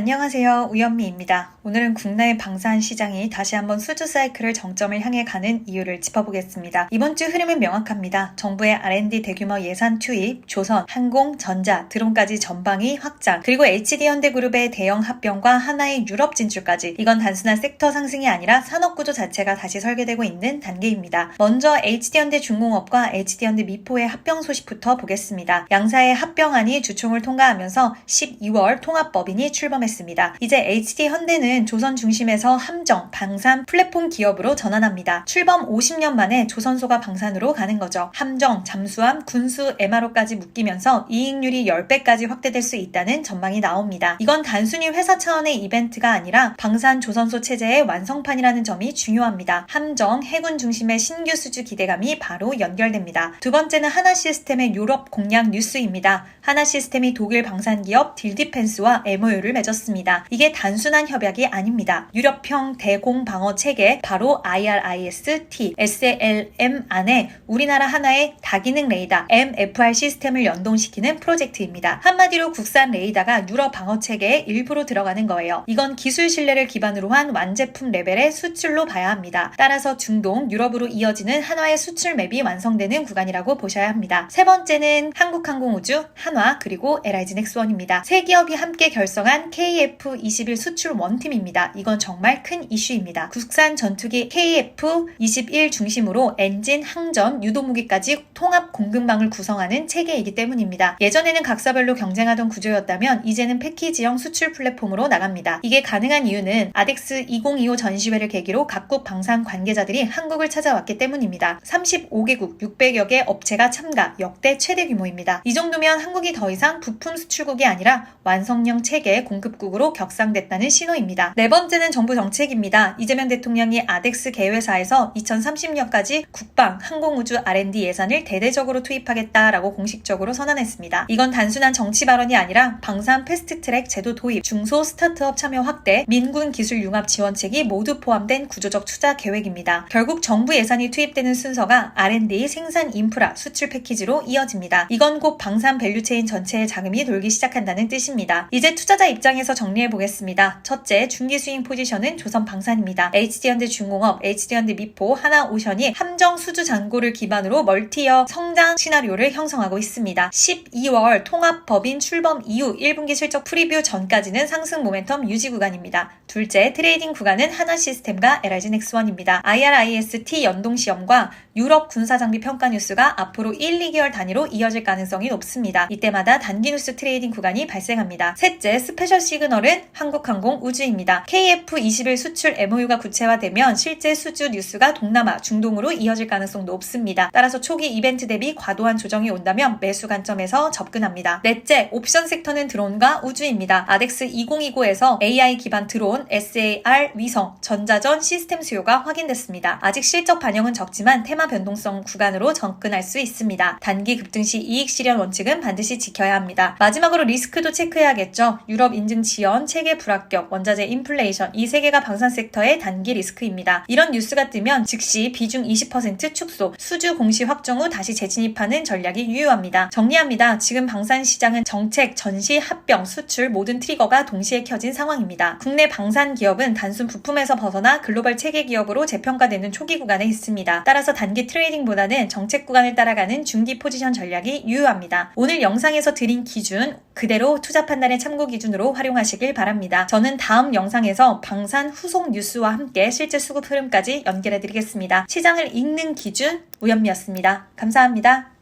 안녕하세요. 우현미입니다. 오늘은 국내 방산 시장이 다시 한번 수주 사이클을 정점을 향해 가는 이유를 짚어보겠습니다. 이번 주 흐름은 명확합니다. 정부의 R&D 대규모 예산 투입, 조선, 항공, 전자, 드론까지 전방위 확장, 그리고 HD현대그룹의 대형 합병과 하나의 유럽 진출까지, 이건 단순한 섹터 상승이 아니라 산업구조 자체가 다시 설계되고 있는 단계입니다. 먼저 HD현대중공업과 HD현대미포의 합병 소식부터 보겠습니다. 양사의 합병안이 주총을 통과하면서 12월 통합법인이 출범했습니다. 이제 HD현대는 조선 중심에서 함정, 방산, 플랫폼 기업으로 전환합니다. 출범 50년 만에 조선소가 방산으로 가는 거죠. 함정, 잠수함, 군수, MRO까지 묶이면서 이익률이 10배까지 확대될 수 있다는 전망이 나옵니다. 이건 단순히 회사 차원의 이벤트가 아니라 방산 조선소 체제의 완성판이라는 점이 중요합니다. 함정, 해군 중심의 신규 수주 기대감이 바로 연결됩니다. 두 번째는 하나시스템의 유럽 공략 뉴스입니다. 하나시스템이 독일 방산기업 딜디펜스와 MOU를 맺었습니다. 이게 단순한 협약이 아닙니다. 유럽형 대공방어 체계 바로 IRIS-T, SLM 안에 우리나라 하나의 다기능 레이더 MFR 시스템을 연동시키는 프로젝트입니다. 한마디로 국산 레이더가 유럽 방어 체계의 일부로 들어가는 거예요. 이건 기술 신뢰를 기반으로 한 완제품 레벨의 수출로 봐야 합니다. 따라서 중동, 유럽으로 이어지는 한화의 수출 맵이 완성되는 구간이라고 보셔야 합니다. 세 번째는 한국항공우주, 한화, 그리고 LIG 넥스원입니다. 세 기업이 함께 결성한 KF-21 수출 원팀입니다. 이건 정말 큰 이슈입니다. 국산 전투기 KF-21 중심으로 엔진, 항전, 유도무기까지 통합 공급망을 구성하는 체계이기 때문입니다. 예전에는 각사별로 경쟁하던 구조였다면 이제는 패키지형 수출 플랫폼으로 나갑니다. 이게 가능한 이유는 아덱스 2025 전시회를 계기로 각국 방산 관계자들이 한국을 찾아왔기 때문입니다. 35개국 600여 개 업체가 참가, 역대 최대 규모입니다. 이 정도면 한국이 더 이상 부품 수출국이 아니라 완성형 체계 공급국으로 격상됐다는 신호입니다. 네 번째는 정부 정책입니다. 이재명 대통령이 아덱스 계회사에서 2030년까지 국방, 항공우주 R&D 예산을 대대적으로 투입하겠다라고 공식적으로 선언했습니다. 이건 단순한 정치 발언이 아니라 방산 패스트트랙 제도 도입, 중소 스타트업 참여 확대, 민군 기술 융합 지원책이 모두 포함된 구조적 투자 계획입니다. 결국 정부 예산이 투입되는 순서가 R&D, 생산 인프라, 수출 패키지로 이어집니다. 이건 곧 방산 밸류체인 전체에 자금이 돌기 시작한다는 뜻입니다. 이제 투자자 입장에서 정리해보겠습니다. 첫째, 중기 스윙 포지션은 조선 방산입니다. HD현대중공업, HD현대미포, 하나오션이 함정 수주 잔고를 기반으로 멀티이어 성장 시나리오를 형성하고 있습니다. 12월 통합법인 출범 이후 1분기 실적 프리뷰 전까지는 상승 모멘텀 유지 구간입니다. 둘째, 트레이딩 구간은 하나시스템과 LIG 넥스원입니다. IRIS-T 연동 시험과 유럽 군사장비 평가 뉴스가 앞으로 1, 2개월 단위로 이어질 가능성이 높습니다. 이때마다 단기 뉴스 트레이딩 구간이 발생합니다. 셋째, 스페셜 시그널은 한국항공 우주입니다. KF-21 수출 MOU가 구체화되면 실제 수주 뉴스가 동남아, 중동으로 이어질 가능성 높습니다. 따라서 초기 이벤트 대비 과도한 조정이 온다면 매수 관점에서 접근합니다. 넷째, 옵션 섹터는 드론과 우주입니다. 아덱스 2029에서 AI 기반 드론, SAR 위성, 전자전 시스템 수요가 확인됐습니다. 아직 실적 반영은 적지만 테마 변동성 구간으로 접근할 수 있습니다. 단기 급등 시 이익 실현 원칙은 반드시 지켜야 합니다. 마지막으로 리스크도 체크해야겠죠. 유럽 인증 지연, 체계 불합격, 원자재 인플레이션, 이 세 개가 방산 섹터의 단기 리스크입니다. 이런 뉴스가 뜨면 즉시 비중 20% 축소, 수주 공시 확정 후 다시 재진입하는 전략이 유효합니다. 정리합니다. 지금 방산 시장은 정책, 전시, 합병, 수출 모든 트리거가 동시에 켜진 상황입니다. 국내 방산 기업은 단순 부품에서 벗어나 글로벌 체계 기업으로 재평가되는 초기 구간에 있습니다. 따라서 단기 트레이딩보다는 정책 구간을 따라가는 중기 포지션 전략이 유효합니다. 오늘 영상에서 드린 기준 그대로 투자 판단의 참고 기준으로 활용하시길 바랍니다. 저는 다음 영상에서 방산 후속 뉴스와 함께 실제 수급 흐름까지 연결해드리겠습니다. 시장을 읽는 기준 우현미였습니다. 감사합니다.